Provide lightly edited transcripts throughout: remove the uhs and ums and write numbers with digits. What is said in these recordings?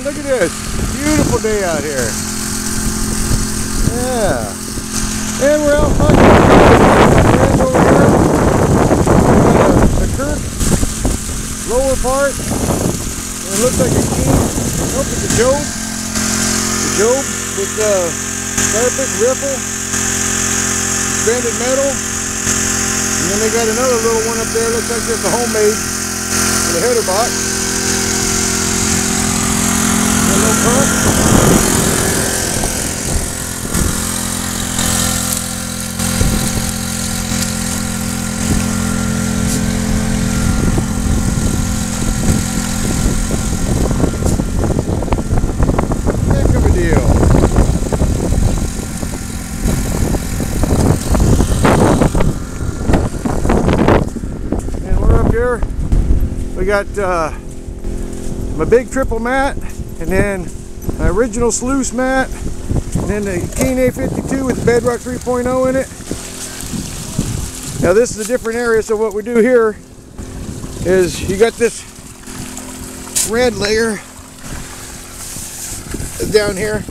look at this. Beautiful day out here. Yeah. And we're out hunting. And over here, the curve, lower part. And it looks like a key. Nope, it's a Job. The Job with carpet, ripple, suspended metal. And then they got another little one up there. Looks like just a homemade with a header box. A little pump. We got my big triple mat, and then my original sluice mat, and then the Keen A52 with the Bedrock 3.0 in it. Now this is a different area, so what we do here is you got this red layer down here.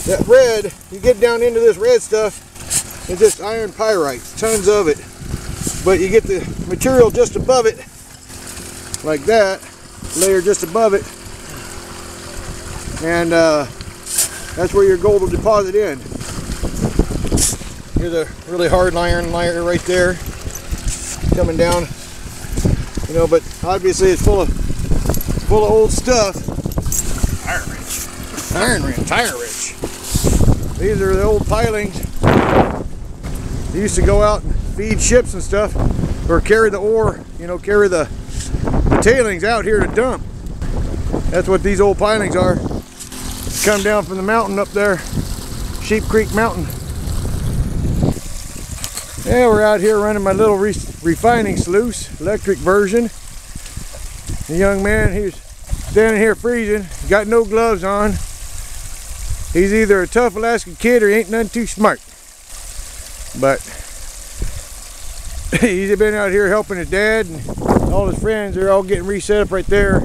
That red, you get down into this red stuff, it's just iron pyrite, tons of it. But you get the material just above it, like that, layer just above it, and that's where your gold will deposit in. Here's a really hard iron layer right there, coming down, you know. But obviously it's full of old stuff. Tire rich. These are the old pilings. They used to go out and feed ships and stuff, or carry the ore, you know, carry the tailings out here to dump. That's what these old pilings are. Come down from the mountain up there, Sheep Creek Mountain. Yeah, we're out here running my little refining sluice, electric version. The young man, he's standing here freezing, got no gloves on. He's either a tough Alaska kid or he ain't none too smart. But he's been out here helping his dad and all his friends. They're all getting reset up right there.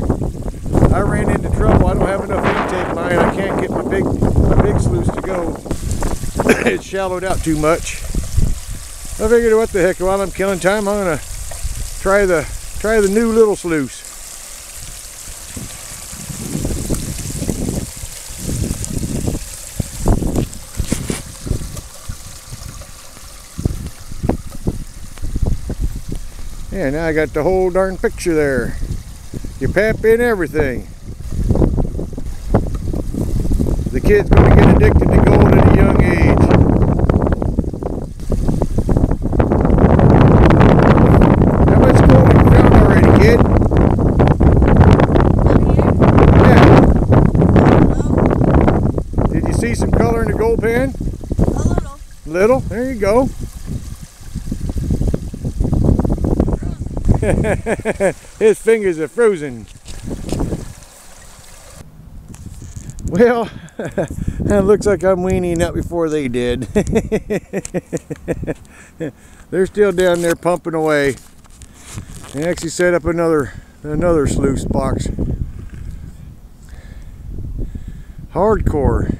I ran into trouble. I don't have enough intake line. I can't get my big sluice to go. It's shallowed out too much. I figured, what the heck, while I'm killing time, I'm gonna try the new little sluice. Yeah, now I got the whole darn picture there. Your pap and everything. The kid's going to get addicted to gold at a young age. How much gold have you found already, kid? Yeah. Did you see some color in the gold pan? A little. Little? There you go. His fingers are frozen. Well, it looks like I'm weaning up before they did. They're still down there pumping away. They actually set up another sluice box. Hardcore.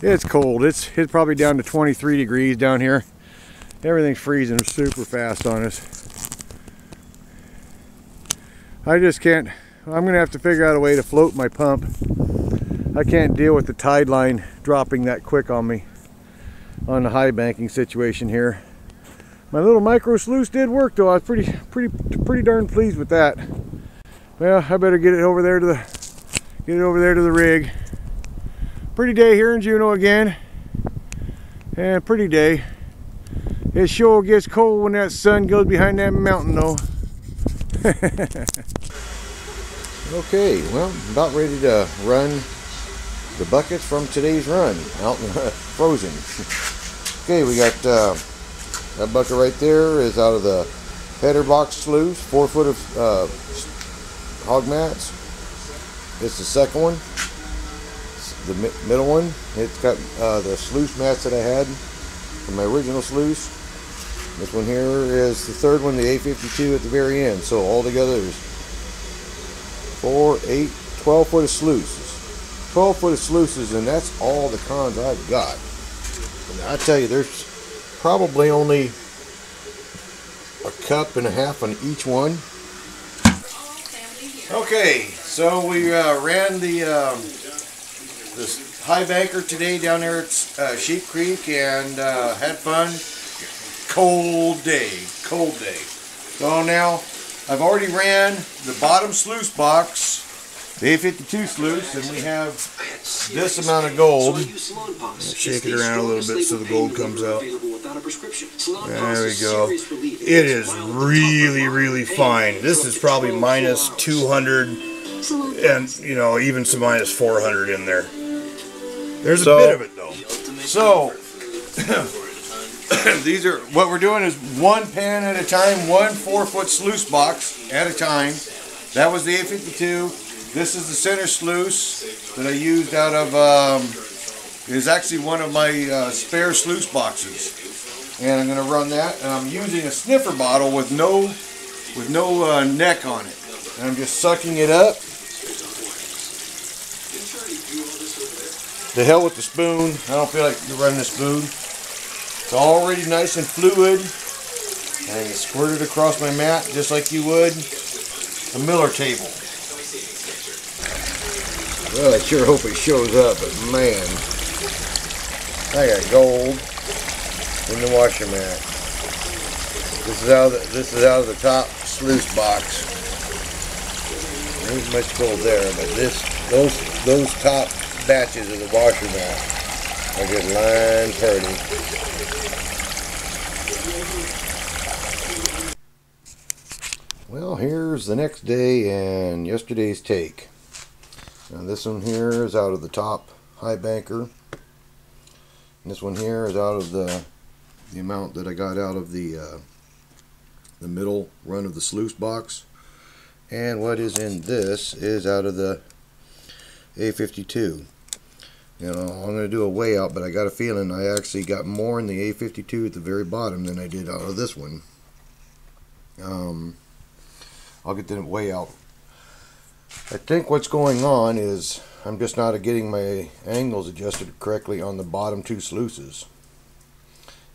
It's cold. It's probably down to 23 degrees down here. Everything's freezing super fast on us. I just can't. I'm gonna have to figure out a way to float my pump. I can't deal with the tide line dropping that quick on me on the high banking situation here. My little micro sluice did work though. I was pretty darn pleased with that. Well, I better get it over there to the rig. Pretty day here in Juneau again. Yeah, pretty day. It sure gets cold when that sun goes behind that mountain though. Okay, well, I'm about ready to run the buckets from today's run out in frozen. Okay, we got that bucket right there is out of the header box sluice, 4 foot of hog mats. It's the second one. It's the middle one. It's got the sluice mats that I had from my original sluice. This one here is the third one, the A52 at the very end. So altogether there's 4, 8, 12 foot of sluices. 12 foot of sluices, and that's all the cons I've got. And I tell you, there's probably only a cup and a half on each one. Okay, so we ran the this high banker today down there at Sheep Creek and had fun. Cold day. So now I've already ran the bottom sluice box, the A52 sluice, and we have this amount of gold. Shake it around a little bit so the gold comes out. There we go. It is really fine. This is probably minus 200 and, you know, even some minus 400 in there. There's a bit of it though. So these are, what we're doing is one pan at a time, one 4 foot sluice box at a time. That was the A52. This is the center sluice that I used out of, is actually one of my spare sluice boxes. And I'm going to run that, and I'm using a sniffer bottle with no neck on it. And I'm just sucking it up. The hell with the spoon. I don't feel like running a spoon. It's already nice and fluid, and you squirt it across my mat just like you would a Miller table. Well, I sure hope it shows up, but man, I got gold in the washer mat. This is out of the top sluice box. There ain't much gold there, but those top batches of the washer mat are just line pretty. Well, here's the next day and yesterday's take. Now this one here is out of the top high banker. And this one here is out of the amount that I got out of the middle run of the sluice box. And what is in this is out of the A52. You know, I'm going to do a weigh out, but I got a feeling I actually got more in the A52 at the very bottom than I did out of this one. I'll get the weigh out. I think what's going on is I'm just not getting my angles adjusted correctly on the bottom two sluices.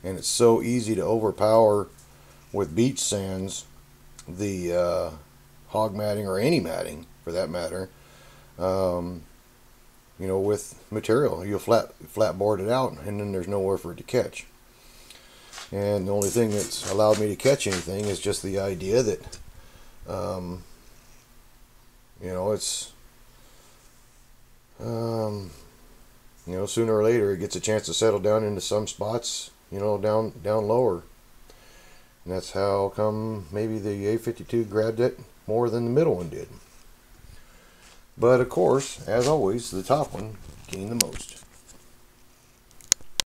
And it's so easy to overpower with beach sands the hog matting, or any matting for that matter. You know, with material, you'll flat board it out, and then there's nowhere for it to catch. And the only thing that's allowed me to catch anything is just the idea that you know, it's you know, sooner or later it gets a chance to settle down into some spots, you know, down lower. And that's how come maybe the A52 grabbed it more than the middle one did. But of course, as always, the top one gained the most.